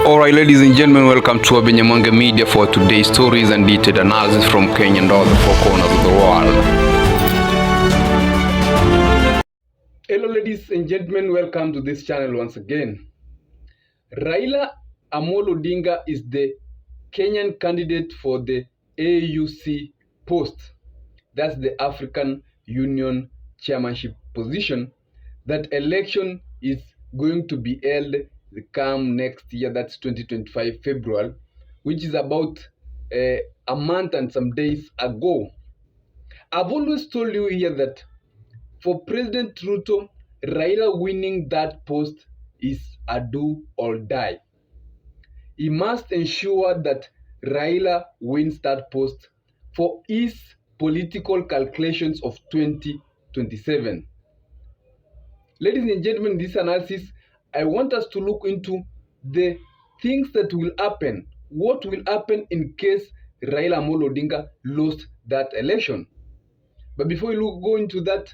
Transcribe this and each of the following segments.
Alright, ladies and gentlemen, welcome to Abenyamonge Media for today's stories and detailed analysis from Kenya and all the four corners of the world. Hello, ladies and gentlemen, welcome to this channel once again. Raila Amolo Odinga is the Kenyan candidate for the AUC post. That's the African Union chairmanship position. That election is going to be held the come next year, that's 2025 February, which is about a month and some days ago. I've always told you here that for President Ruto, Raila winning that post is a do or die. He must ensure that Raila wins that post for his political calculations of 2027. Ladies and gentlemen, this analysis, I want us to look into the things that will happen. What will happen in case Raila Amolo Odinga lost that election? But before we go into that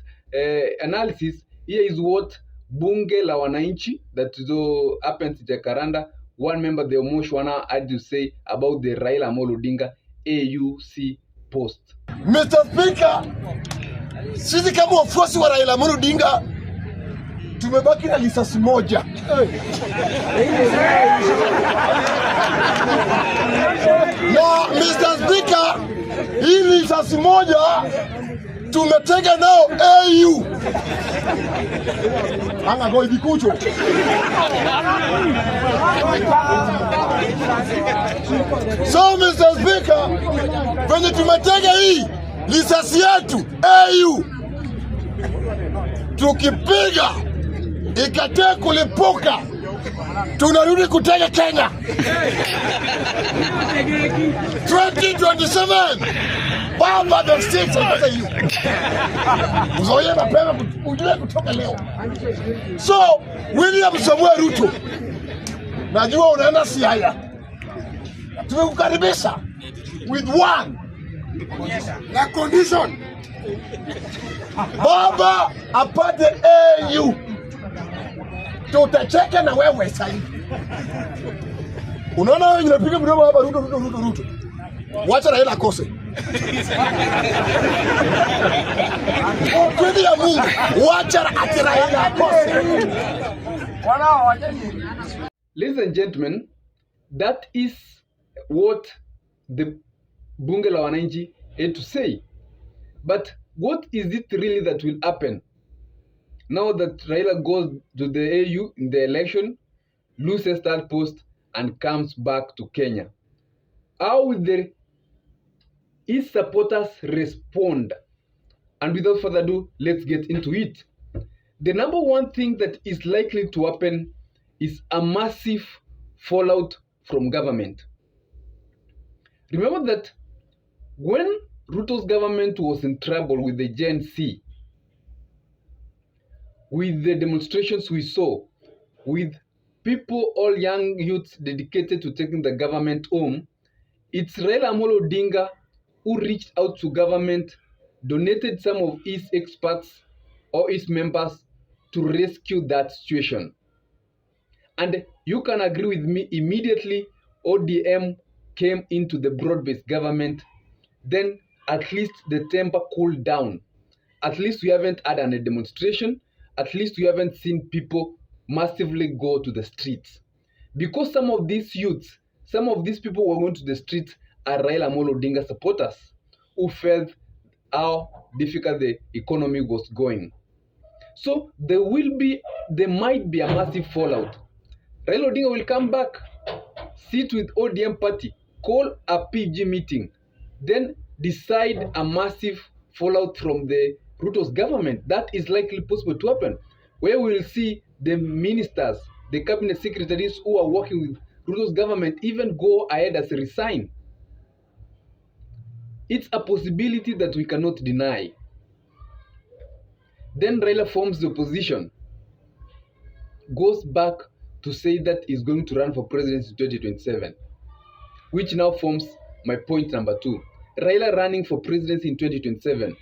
analysis, here is what Bunge la Wananchi, that happens in Jacaranda, one member, the Omoshwana, had to say about the Raila Amolo Odinga AUC post. Mr. Speaker, sisi kama wafuasi wa Raila Amolo Odinga tumebaki na lisasi moja. Na Mr. Speaker, hii lisasi moja tumetega nao AU. Anga go ibikucho. So Mr. Speaker, venye tumetega hii lisasi yetu AU, tukipiga ikataka kulipuka, tunarudi kutega Kenya 2027. Baba the states of you. Uzoe mapema ujue kutoka leo. So William Samuel Ruto, najua unaenda Siaya, tumekukaribisha with one na condition. Baba apate AU, tutacheka na wewe sasa. Unaona wewe unapiga mdomo hapa Ruto. Wacha Raila akose. Kweli ya Mungu, wacha ati Raila akose. Ladies and gentlemen, that is what the Bunge la Wananchi had to say. But what is it really that will happen now that Raila goes to the AU in the election, loses that post and comes back to Kenya? How will his supporters respond? And without further ado, let's get into it. The number one thing that is likely to happen is a massive fallout from government. Remember that when Ruto's government was in trouble with the Gen Z, with the demonstrations we saw, with people, all young youths dedicated to taking the government home, it's Raila Amolo Odinga who reached out to government, donated some of his experts or his members to rescue that situation. And you can agree with me, immediately ODM came into the broad-based government, then at least the temper cooled down. At least we haven't had a demonstration. At least we haven't seen people massively go to the streets. Because some of these youths, some of these people who are going to the streets are Raila Amolo Odinga supporters who felt how difficult the economy was going. So there might be a massive fallout. Raila Odinga will come back, sit with ODM party, call a PG meeting, then decide a massive fallout from the RUTO'S government. That is likely possible to happen, where we will see the ministers, the cabinet secretaries who are working with RUTO'S government even go ahead as resign. It's a possibility that we cannot deny. Then Raila forms the opposition, goes back to say that he's going to run for president in 2027, which now forms my point number 2. Raila running for presidency in 2027.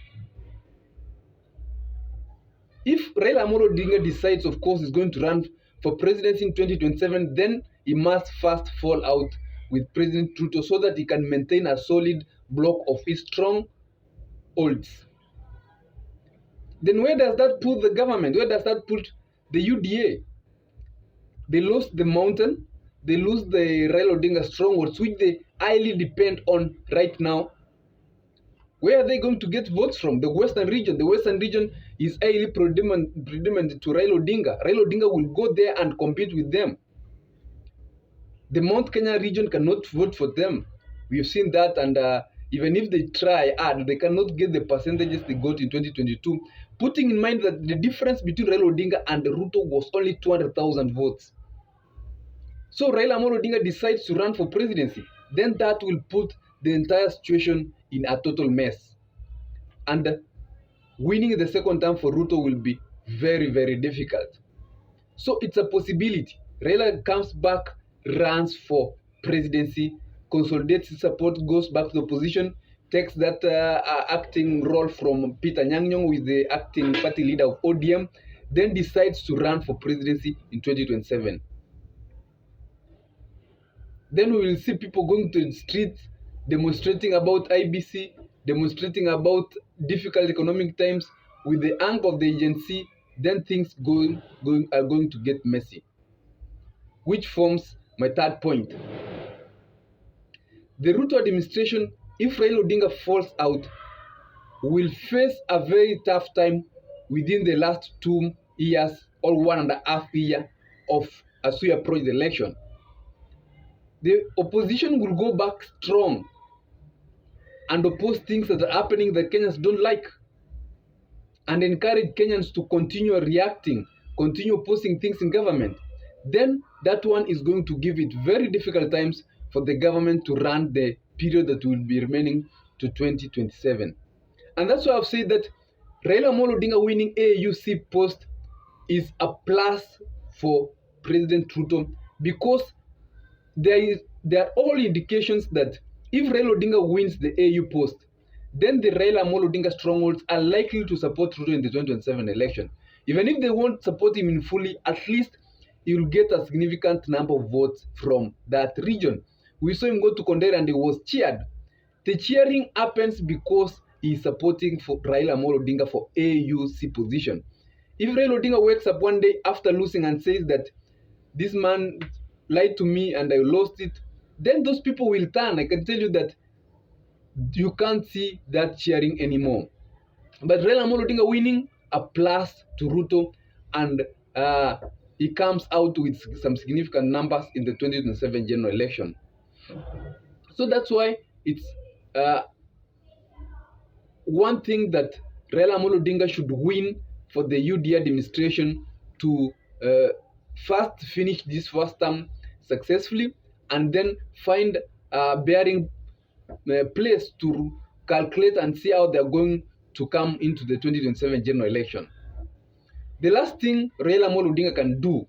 If Raila Amolo Odinga decides, of course, he's going to run for presidency in 2027, then he must first fall out with President Ruto so that he can maintain a solid block of his strong holds. Then where does that put the government? Where does that put the UDA? They lost the mountain, they lose the Raila Odinga strongholds, which they highly depend on right now. Where are they going to get votes from? The Western region. The Western region is highly predominant to Raila Odinga. Raila Odinga will go there and compete with them. The Mount Kenya region cannot vote for them. We've seen that, and even if they try hard, they cannot get the percentages they got in 2022. Putting in mind that the difference between Raila Odinga and Ruto was only 200,000 votes. So Raila Amolo Odinga decides to run for presidency. Then that will put the entire situation in a total mess. And winning the second term for Ruto will be very, very difficult. So it's a possibility. Raila comes back, runs for presidency, consolidates his support, goes back to the opposition, takes that acting role from Peter Nyang'nyong, who is the acting party leader of ODM, then decides to run for presidency in 2027. Then we will see people going to the streets, demonstrating about IBC, demonstrating about difficult economic times with the anger of the agency. Then things are going to get messy. Which forms my third point. The Ruto administration, if Raila Odinga falls out, will face a very tough time within the last 2 years or 1.5 years as we approach the election. The opposition will go back strong and oppose things that are happening that Kenyans don't like, and encourage Kenyans to continue reacting, continue opposing things in government. Then that one is going to give it very difficult times for the government to run the period that will be remaining to 2027. And that's why I've said that Raila Amolo Odinga winning AUC post is a plus for President Ruto, because there are all indications that if Raila Odinga wins the AU post, then the Raila Amolo Odinga strongholds are likely to support Ruto in the 2027 election. Even if they won't support him in fully, at least he will get a significant number of votes from that region. We saw him go to Kondere and he was cheered. The cheering happens because he is supporting for Raila Amolo Odinga for AUC position. If Raila Odinga wakes up one day after losing and says that this man lied to me and I lost it, then those people will turn. I can tell you that you can't see that cheering anymore. But Raila Amolo Odinga winning, a plus to Ruto, and he comes out with some significant numbers in the 2027 general election. So that's why it's one thing that Raila Amolo Odinga should win for the UDA administration to first finish this first term successfully, and then find a bearing place to calculate and see how they're going to come into the 2027 general election. The last thing Raila Amolo Odinga can do,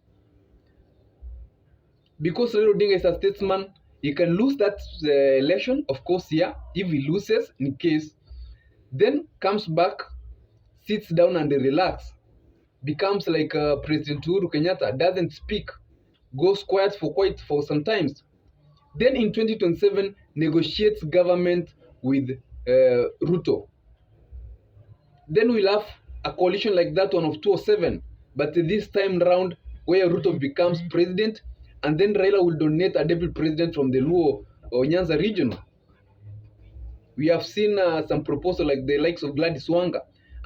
because Raila Odinga is a statesman, he can lose that election, of course, yeah. If he loses, in case, then comes back, sits down and relax, becomes like President Uhuru Kenyatta, doesn't speak, goes quiet for some times. Then in 2027, negotiates government with Ruto. Then we'll have a coalition like that one of 2007, but this time round where Ruto becomes president, and then Raila will donate a deputy president from the Luo or Nyanza region. We have seen some proposal like the likes of Gladys Wanga,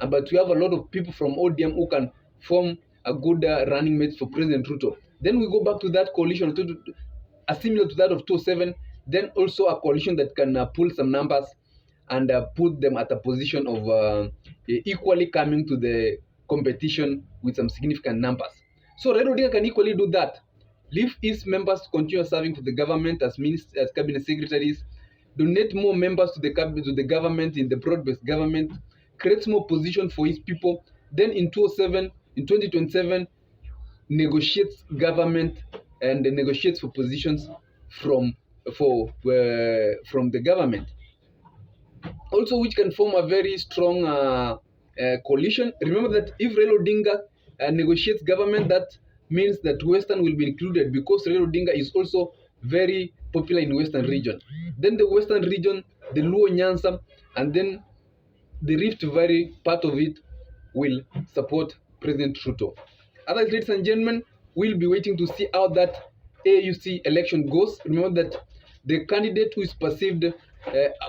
but we have a lot of people from ODM who can form a good running mate for President Ruto. Then we go back to that coalition, similar to that of 2007, then also a coalition that can pull some numbers and put them at a position of equally coming to the competition with some significant numbers. So Raila Odinga can equally do that. Leave his members to continue serving for the government as ministers, as cabinet secretaries, donate more members to the government in the broad-based government, create more position for his people. Then in 2027, negotiates government and negotiates for positions from the government. Also, which can form a very strong coalition. Remember that if Raila Odinga negotiates government, that means that Western will be included because Raila Odinga is also very popular in Western region. Then the Western region, the Luo Nyanza, and then the Rift Valley part of it will support President Ruto. Otherwise, ladies and gentlemen, we'll be waiting to see how that AUC election goes. Remember that the candidate who is perceived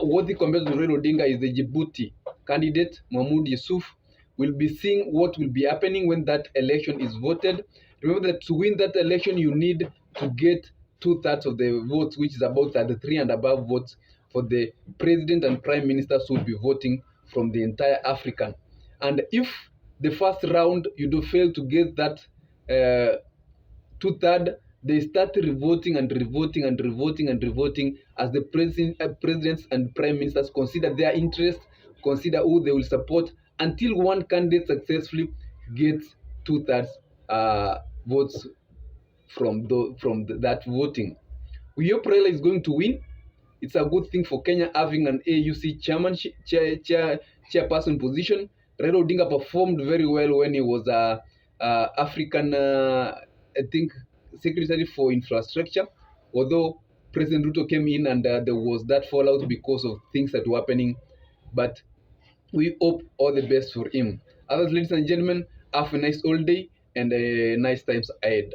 worthy compared to Raila Odinga is the Djibouti candidate, Mahmoud Yusuf. We'll be seeing what will be happening when that election is voted. Remember that to win that election, you need to get 2/3 of the votes, which is about 33 and above votes for the president and prime ministers who will be voting from the entire African. And if the first round you do fail to get that 2/3, they start revoting and revoting and revoting and revoting as the presidents and prime ministers consider their interests, consider who they will support, until one candidate successfully gets 2/3 votes from that voting. We hope Raila is going to win. It's a good thing for Kenya having an AUC chairperson position. Raila Odinga performed very well when he was African, I think, Secretary for Infrastructure. Although President Ruto came in and there was that fallout because of things that were happening. But we hope all the best for him. Others, ladies and gentlemen, have a nice all day and nice times ahead.